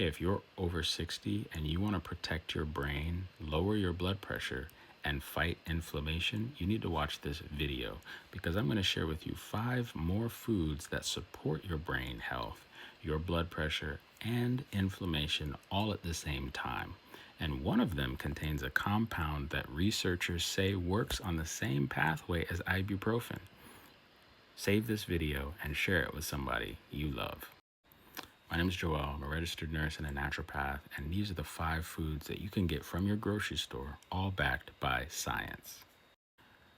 Hey, if you're over 60 and you want to protect your brain, lower your blood pressure, and fight inflammation, you need to watch this video because I'm going to share with you 5 more foods that support your brain health, your blood pressure, and inflammation all at the same time. And one of them contains a compound that researchers say works on the same pathway as ibuprofen. Save this video and share it with somebody you love. My name is Joel. I'm a registered nurse and a naturopath, and these are the 5 foods that you can get from your grocery store, all backed by science.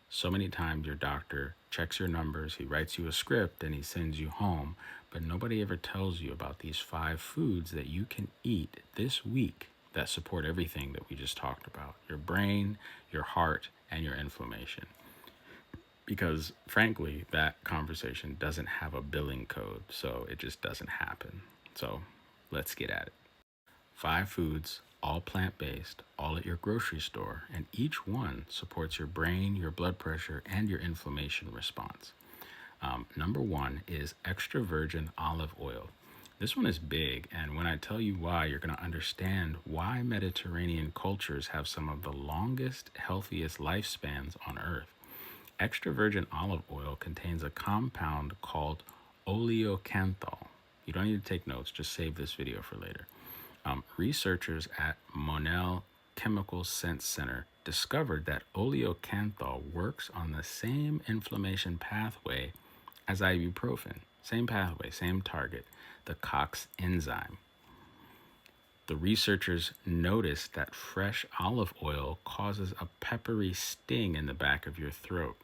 So many times your doctor checks your numbers, he writes you a script, and he sends you home, but nobody ever tells you about these 5 foods that you can eat this week that support everything that we just talked about: your brain, your heart, and your inflammation. Because frankly, that conversation doesn't have a billing code, so it just doesn't happen. So let's get at it. 5 foods, all plant-based, all at your grocery store, and each one supports your brain, your blood pressure, and your inflammation response. Number 1 is extra virgin olive oil. This one is big, and when I tell you why, you're going to understand why Mediterranean cultures have some of the longest, healthiest lifespans on Earth. Extra virgin olive oil contains a compound called oleocanthal. You don't need to take notes, just save this video for later. Researchers at Monell Chemical Sense Center discovered that oleocanthal works on the same inflammation pathway as ibuprofen. Same pathway, same target, the COX enzyme. The researchers noticed that fresh olive oil causes a peppery sting in the back of your throat.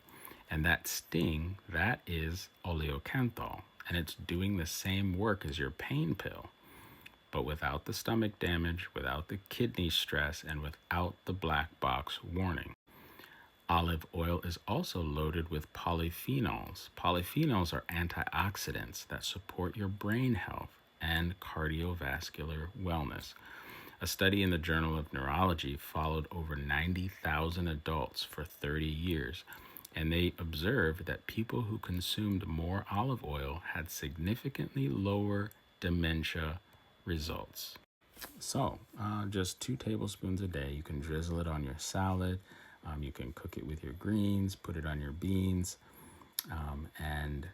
And that sting, that is oleocanthal. And it's doing the same work as your pain pill, but without the stomach damage, without the kidney stress, and without the black box warning. Olive oil is also loaded with polyphenols. Polyphenols are antioxidants that support your brain health and cardiovascular wellness. A study in the Journal of Neurology followed over 90,000 adults for 30 years, and they observed that people who consumed more olive oil had significantly lower dementia results. So, just 2 tablespoons a day. You can drizzle it on your salad. You can cook it with your greens, put it on your beans, and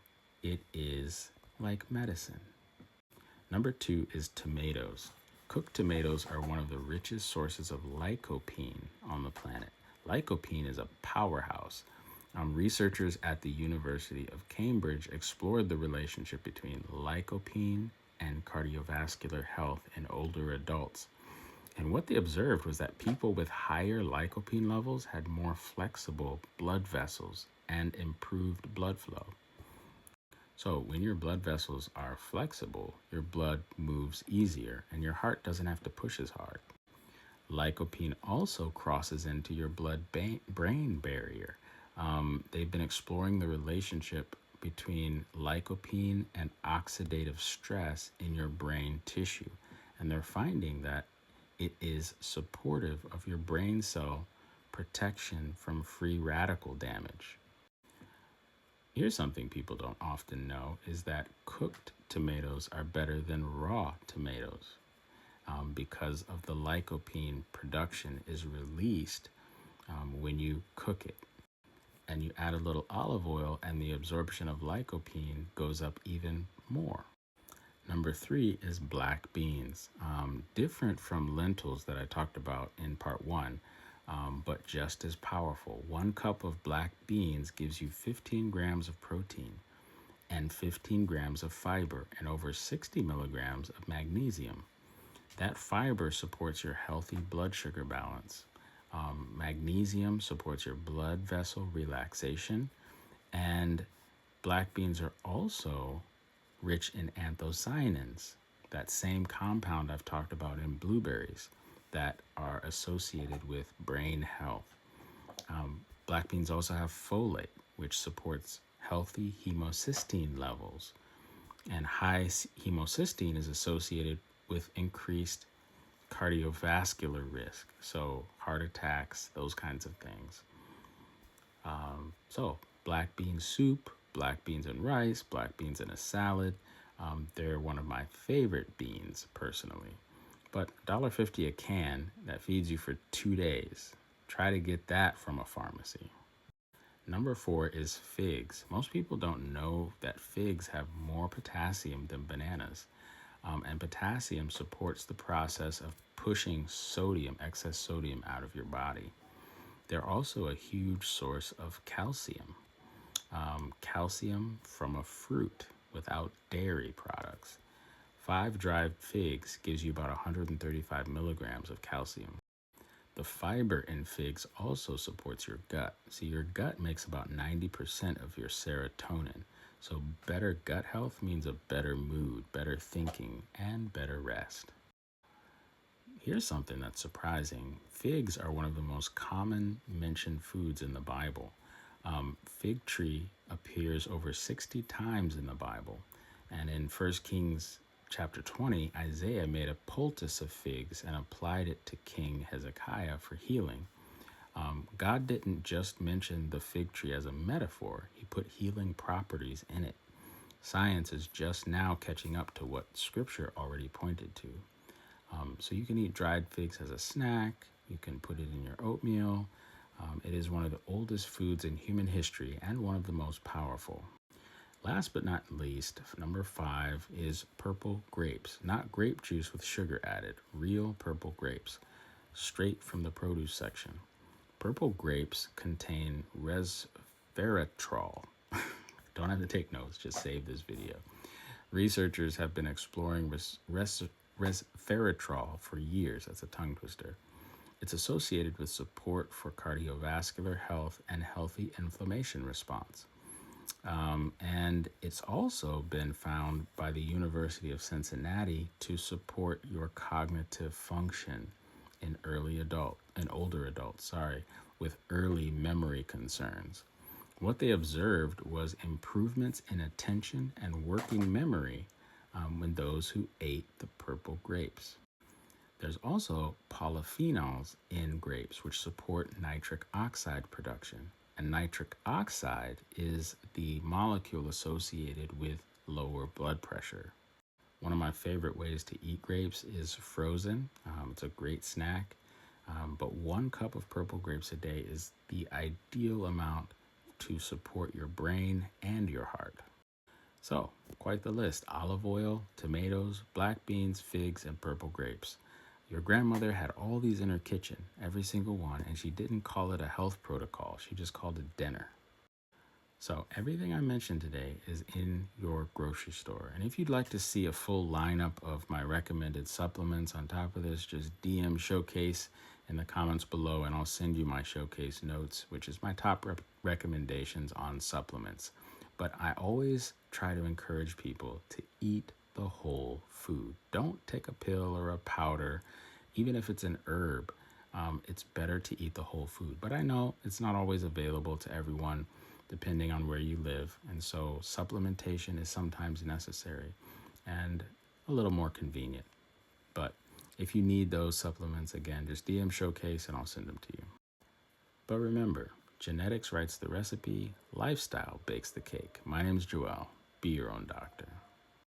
it is like medicine. Number 2 is tomatoes. Cooked tomatoes are one of the richest sources of lycopene on the planet. Lycopene is a powerhouse. Researchers at the University of Cambridge explored the relationship between lycopene and cardiovascular health in older adults. And what they observed was that people with higher lycopene levels had more flexible blood vessels and improved blood flow. So when your blood vessels are flexible, your blood moves easier and your heart doesn't have to push as hard. Lycopene also crosses into your blood-brain barrier. They've been exploring the relationship between lycopene and oxidative stress in your brain tissue, and they're finding that it is supportive of your brain cell protection from free radical damage. Here's something people don't often know, is that cooked tomatoes are better than raw tomatoes because of the lycopene production is released when you cook it. And you add a little olive oil and the absorption of lycopene goes up even more. Number 3 is black beans. Different from lentils that I talked about in part 1, but just as powerful. 1 cup of black beans gives you 15 grams of protein and 15 grams of fiber and over 60 milligrams of magnesium. That fiber supports your healthy blood sugar balance. Magnesium supports your blood vessel relaxation, and black beans are also rich in anthocyanins, that same compound I've talked about in blueberries that are associated with brain health. Black beans also have folate, which supports healthy homocysteine levels, and high homocysteine is associated with increased cardiovascular risk, so heart attacks, those kinds of things. So black bean soup, black beans and rice, black beans in a salad, they're one of my favorite beans personally. But $1.50 a can, that feeds you for 2 days. Try to get that from a pharmacy. Number 4 is figs. Most people don't know that figs have more potassium than bananas. And potassium supports the process of pushing sodium, excess sodium, out of your body. They're also a huge source of calcium. Calcium from a fruit without dairy products. 5 dried figs gives you about 135 milligrams of calcium. The fiber in figs also supports your gut. See, your gut makes about 90% of your serotonin. So better gut health means a better mood, better thinking, and better rest. Here's something that's surprising. Figs are one of the most common mentioned foods in the Bible. Fig tree appears over 60 times in the Bible. And in 1 Kings chapter 20, Isaiah made a poultice of figs and applied it to King Hezekiah for healing. God didn't just mention the fig tree as a metaphor, he put healing properties in it. Science is just now catching up to what Scripture already pointed to. So you can eat dried figs as a snack, you can put it in your oatmeal. It is one of the oldest foods in human history and one of the most powerful. Last but not least, number 5 is purple grapes. Not grape juice with sugar added, real purple grapes, straight from the produce section. Purple grapes contain resveratrol. Don't have to take notes, just save this video. Researchers have been exploring resveratrol for years. That's a tongue twister. It's associated with support for cardiovascular health and healthy inflammation response. And it's also been found by the University of Cincinnati to support your cognitive function in older adults, with early memory concerns. What they observed was improvements in attention and working memory when those who ate the purple grapes. There's also polyphenols in grapes which support nitric oxide production. And nitric oxide is the molecule associated with lower blood pressure. One of my favorite ways to eat grapes is frozen. It's a great snack. But 1 cup of purple grapes a day is the ideal amount to support your brain and your heart. So, quite the list. Olive oil, tomatoes, black beans, figs, and purple grapes. Your grandmother had all these in her kitchen, every single one, and she didn't call it a health protocol. She just called it dinner. So everything I mentioned today is in your grocery store. And if you'd like to see a full lineup of my recommended supplements on top of this, just DM Showcase in the comments below and I'll send you my Showcase notes, which is my top recommendations on supplements. But I always try to encourage people to eat the whole food. Don't take a pill or a powder, even if it's an herb. It's better to eat the whole food. But I know it's not always available to everyone, depending on where you live. And so supplementation is sometimes necessary and a little more convenient. But if you need those supplements, again, just DM Showcase and I'll send them to you. But remember, genetics writes the recipe, lifestyle bakes the cake. My name's Joel. Be your own doctor.